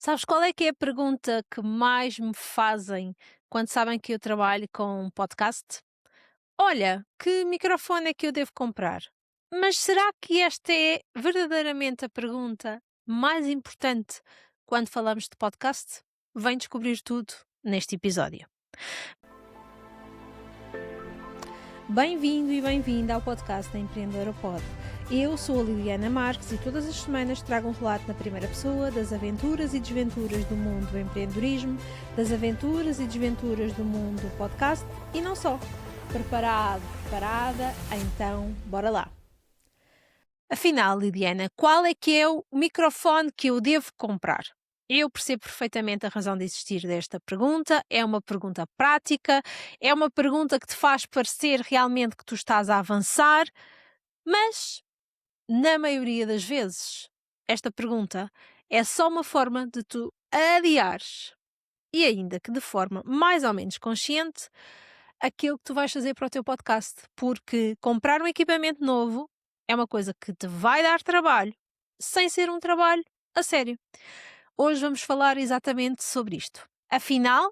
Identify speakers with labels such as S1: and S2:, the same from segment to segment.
S1: Sabes qual é que é a pergunta que mais me fazem quando sabem que eu trabalho com um podcast? Olha, que microfone é que eu devo comprar? Mas será que esta é verdadeiramente a pergunta mais importante quando falamos de podcast? Vem descobrir tudo neste episódio. Bem-vindo e bem-vinda ao podcast da Empreendedora Pod. Eu sou a Liliana Marques e todas as semanas trago um relato na primeira pessoa das aventuras e desventuras do mundo do empreendedorismo, das aventuras e desventuras do mundo do podcast e não só. Preparado, preparada? Então, bora lá! Afinal, Liliana, qual é que é o microfone que eu devo comprar? Eu percebo perfeitamente a razão de existir desta pergunta, é uma pergunta prática, é uma pergunta que te faz parecer realmente que tu estás a avançar, mas na maioria das vezes, esta pergunta é só uma forma de tu adiares, e ainda que de forma mais ou menos consciente, aquilo que tu vais fazer para o teu podcast, porque comprar um equipamento novo é uma coisa que te vai dar trabalho, sem ser um trabalho a sério. Hoje vamos falar exatamente sobre isto. Afinal,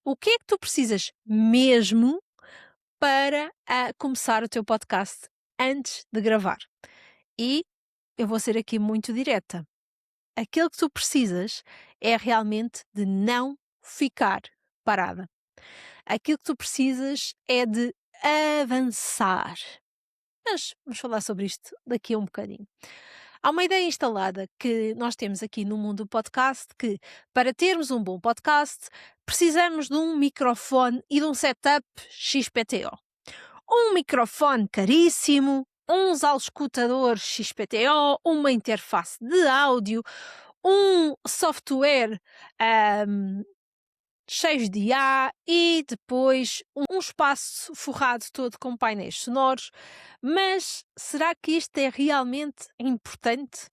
S1: o que é que tu precisas mesmo para começar o teu podcast antes de gravar? E eu vou ser aqui muito direta. Aquilo que tu precisas é realmente de não ficar parada. Aquilo que tu precisas é de avançar. Mas vamos falar sobre isto daqui a um bocadinho. Há uma ideia instalada que nós temos aqui no mundo do podcast que, para termos um bom podcast, precisamos de um microfone e de um setup XPTO. Um microfone caríssimo, uns auscultadores XPTO, uma interface de áudio, um software cheios de IA e depois um espaço forrado todo com painéis sonoros. Mas será que isto é realmente importante?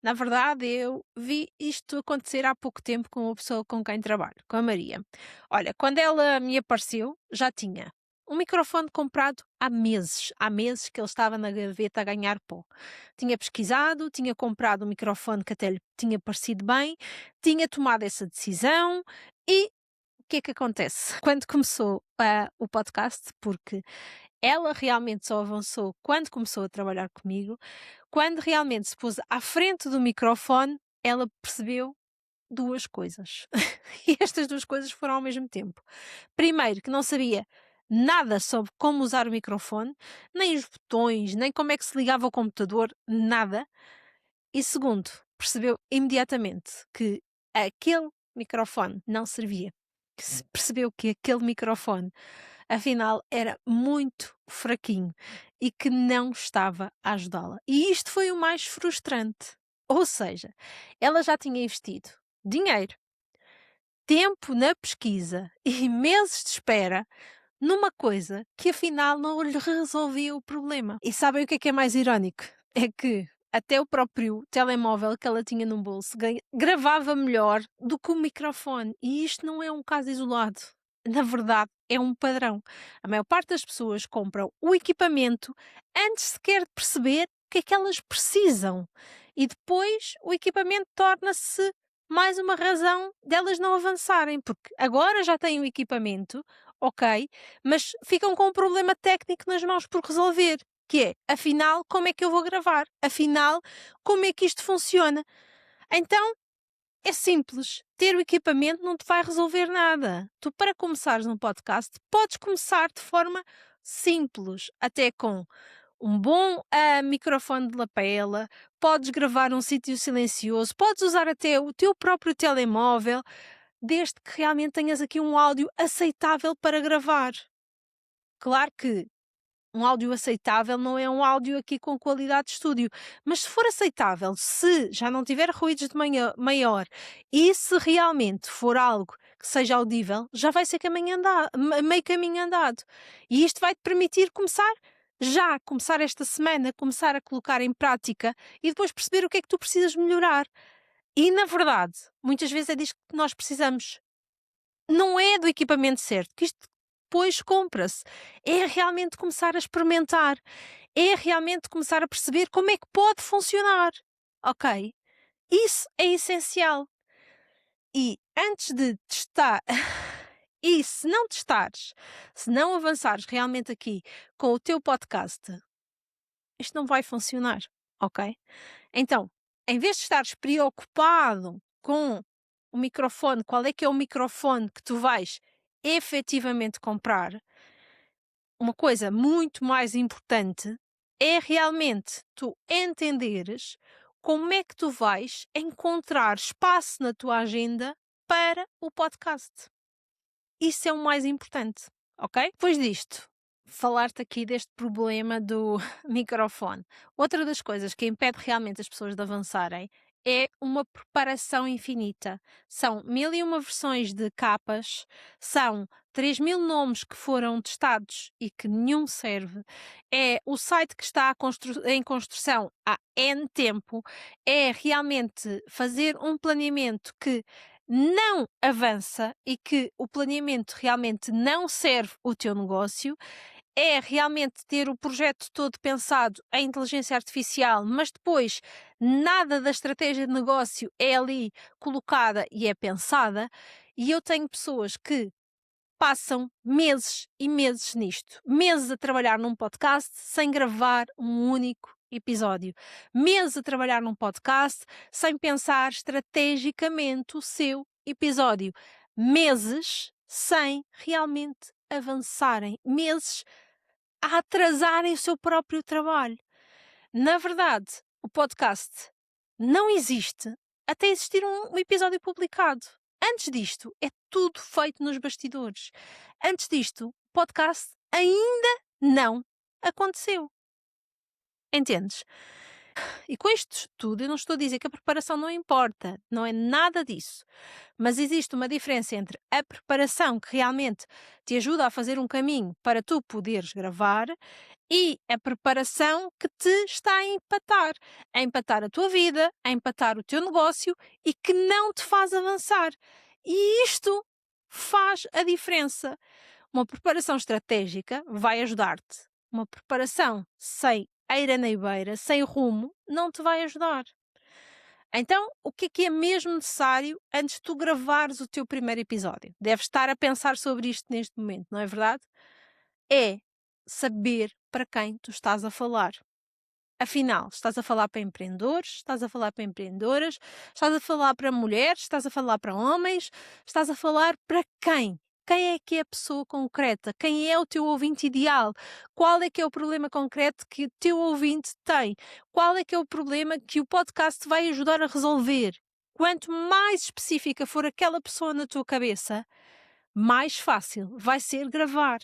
S1: Na verdade, eu vi isto acontecer há pouco tempo com uma pessoa com quem trabalho, com a Maria. Olha, quando ela me apareceu, já tinha um microfone comprado há meses que ele estava na gaveta a ganhar pó. Tinha pesquisado, tinha comprado um microfone que até lhe tinha parecido bem, tinha tomado essa decisão e o que é que acontece? Quando começou o podcast, porque ela realmente só avançou quando começou a trabalhar comigo, quando realmente se pôs à frente do microfone, ela percebeu duas coisas. E estas duas coisas foram ao mesmo tempo. Primeiro, que não sabia nada sobre como usar o microfone, nem os botões, nem como é que se ligava ao computador, nada. E segundo, percebeu imediatamente que aquele microfone não servia. Percebeu que aquele microfone, afinal, era muito fraquinho e que não estava a ajudá-la. E isto foi o mais frustrante. Ou seja, ela já tinha investido dinheiro, tempo na pesquisa e meses de espera numa coisa que afinal não lhe resolvia o problema. E sabem o que é mais irónico? É que até o próprio telemóvel que ela tinha no bolso gravava melhor do que o microfone. E isto não é um caso isolado. Na verdade, é um padrão. A maior parte das pessoas compram o equipamento antes sequer de perceber o que é que elas precisam. E depois o equipamento torna-se mais uma razão delas não avançarem, porque agora já têm o equipamento, ok, mas ficam com um problema técnico nas mãos por resolver, que é, afinal, como é que eu vou gravar? Afinal, como é que isto funciona? Então, é simples. Ter o equipamento não te vai resolver nada. Tu, para começares um podcast, podes começar de forma simples, até com um bom microfone de lapela, podes gravar num sítio silencioso, podes usar até o teu próprio telemóvel, desde que realmente tenhas aqui um áudio aceitável para gravar. Claro que um áudio aceitável não é um áudio aqui com qualidade de estúdio, mas se for aceitável, se já não tiver ruídos de maior e se realmente for algo que seja audível, já vai ser meio caminho andado. E isto vai-te permitir começar esta semana, começar a colocar em prática e depois perceber o que é que tu precisas melhorar. E na verdade, muitas vezes é disto que nós precisamos. Não é do equipamento certo, que isto depois compra-se. É realmente começar a experimentar. É realmente começar a perceber como é que pode funcionar. Ok? Isso é essencial. E antes de testar, e se não testares, se não avançares realmente aqui com o teu podcast, isto não vai funcionar, ok? Então, em vez de estares preocupado com o microfone, qual é que é o microfone que tu vais efetivamente comprar, uma coisa muito mais importante é realmente tu entenderes como é que tu vais encontrar espaço na tua agenda para o podcast. Isso é o mais importante, ok? Depois disto, falar-te aqui deste problema do microfone. Outra das coisas que impede realmente as pessoas de avançarem é uma preparação infinita. São 1001 versões de capas, são 3000 nomes que foram testados e que nenhum serve. É o site que está em construção há N tempo. É realmente fazer um planeamento que não avança e que o planeamento realmente não serve o teu negócio, é realmente ter o projeto todo pensado em inteligência artificial, mas depois nada da estratégia de negócio é ali colocada e é pensada, e eu tenho pessoas que passam meses e meses nisto, meses a trabalhar num podcast sem gravar um único episódio, meses a trabalhar num podcast sem pensar estrategicamente o seu episódio, meses sem realmente avançarem, meses a atrasarem o seu próprio trabalho. Na verdade, o podcast não existe até existir um episódio publicado. Antes disto, é tudo feito nos bastidores. Antes disto, o podcast ainda não aconteceu. Entendes? E com isto tudo, eu não estou a dizer que a preparação não importa, não é nada disso. Mas existe uma diferença entre a preparação que realmente te ajuda a fazer um caminho para tu poderes gravar e a preparação que te está a empatar a tua vida, a empatar o teu negócio e que não te faz avançar. E isto faz a diferença. Uma preparação estratégica vai ajudar-te. Uma preparação sem eira nem beira, sem rumo, não te vai ajudar. Então, o que é mesmo necessário antes de tu gravares o teu primeiro episódio? Deves estar a pensar sobre isto neste momento, não é verdade? É saber para quem tu estás a falar. Afinal, estás a falar para empreendedores, estás a falar para empreendedoras, estás a falar para mulheres, estás a falar para homens, estás a falar para quem? Quem é que é a pessoa concreta? Quem é o teu ouvinte ideal? Qual é que é o problema concreto que o teu ouvinte tem? Qual é que é o problema que o podcast vai ajudar a resolver? Quanto mais específica for aquela pessoa na tua cabeça, mais fácil vai ser gravar.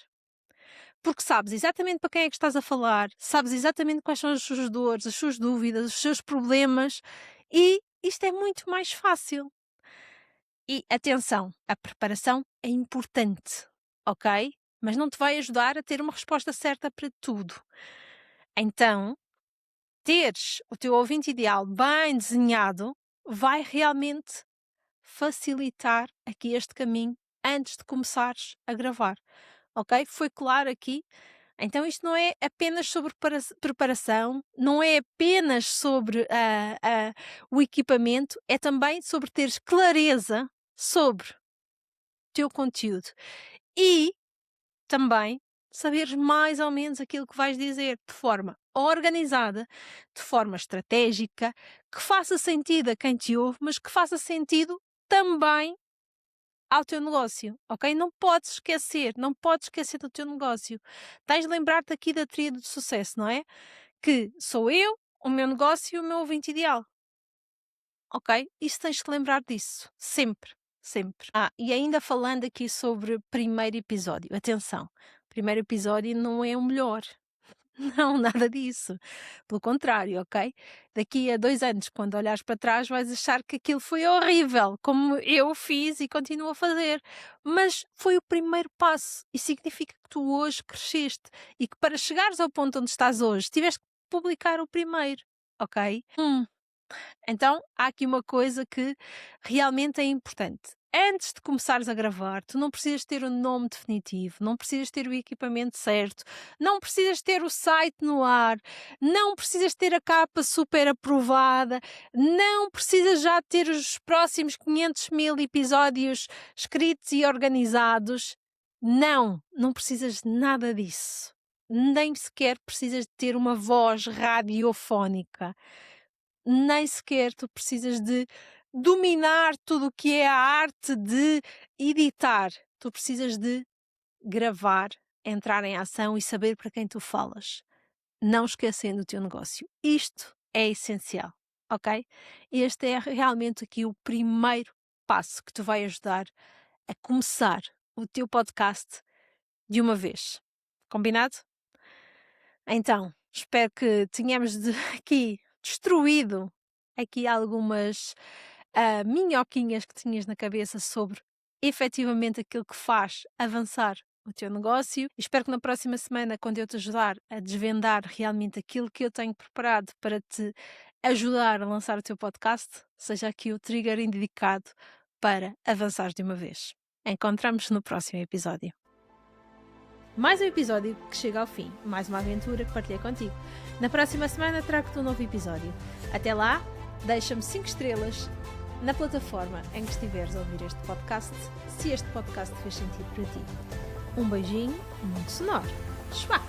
S1: Porque sabes exatamente para quem é que estás a falar, sabes exatamente quais são as suas dores, as suas dúvidas, os seus problemas e isto é muito mais fácil. E atenção, a preparação é importante, ok? Mas não te vai ajudar a ter uma resposta certa para tudo. Então, teres o teu ouvinte ideal bem desenhado vai realmente facilitar aqui este caminho antes de começares a gravar, ok? Foi claro aqui? Então isto não é apenas sobre preparação, não é apenas sobre o equipamento, é também sobre teres clareza sobre o teu conteúdo e também saberes mais ou menos aquilo que vais dizer de forma organizada, de forma estratégica, que faça sentido a quem te ouve, mas que faça sentido também ao teu negócio, ok? Não podes esquecer do teu negócio. Tens de lembrar-te aqui da tríade de sucesso, não é? Que sou eu, o meu negócio e o meu ouvinte ideal, ok? Isso tens de lembrar disso, sempre, sempre. E ainda falando aqui sobre o primeiro episódio, atenção, o primeiro episódio não é o melhor. Não, nada disso. Pelo contrário, ok? Daqui a 2 anos, quando olhares para trás, vais achar que aquilo foi horrível, como eu fiz e continuo a fazer. Mas foi o primeiro passo e significa que tu hoje cresceste e que para chegares ao ponto onde estás hoje, tiveste que publicar o primeiro, ok? Então, há aqui uma coisa que realmente é importante. antes de começares a gravar, tu não precisas ter o nome definitivo, não precisas ter o equipamento certo, não precisas ter o site no ar, não precisas ter a capa super aprovada, não precisas já ter os próximos 500.000 episódios escritos e organizados. Não precisas de nada disso. Nem sequer precisas de ter uma voz radiofónica. Nem sequer tu precisas de dominar tudo o que é a arte de editar. Tu precisas de gravar, entrar em ação e saber para quem tu falas, não esquecendo o teu negócio. Isto é essencial, ok? Este é realmente aqui o primeiro passo que te vai ajudar a começar o teu podcast de uma vez. Combinado? Então, espero que tenhamos aqui destruído aqui algumas minhoquinhas que tinhas na cabeça sobre efetivamente aquilo que faz avançar o teu negócio. Espero que na próxima semana, quando eu te ajudar a desvendar realmente aquilo que eu tenho preparado para te ajudar a lançar o teu podcast, seja aqui o trigger indicado para avançar de uma vez. Encontramos-nos no próximo episódio. Mais um episódio que chega ao fim, mais uma aventura que partilhei contigo. Na próxima semana trago-te um novo episódio. Até lá, deixa-me 5 estrelas na plataforma em que estiveres a ouvir este podcast, se este podcast fez sentido para ti. Um beijinho muito sonoro. Schwack!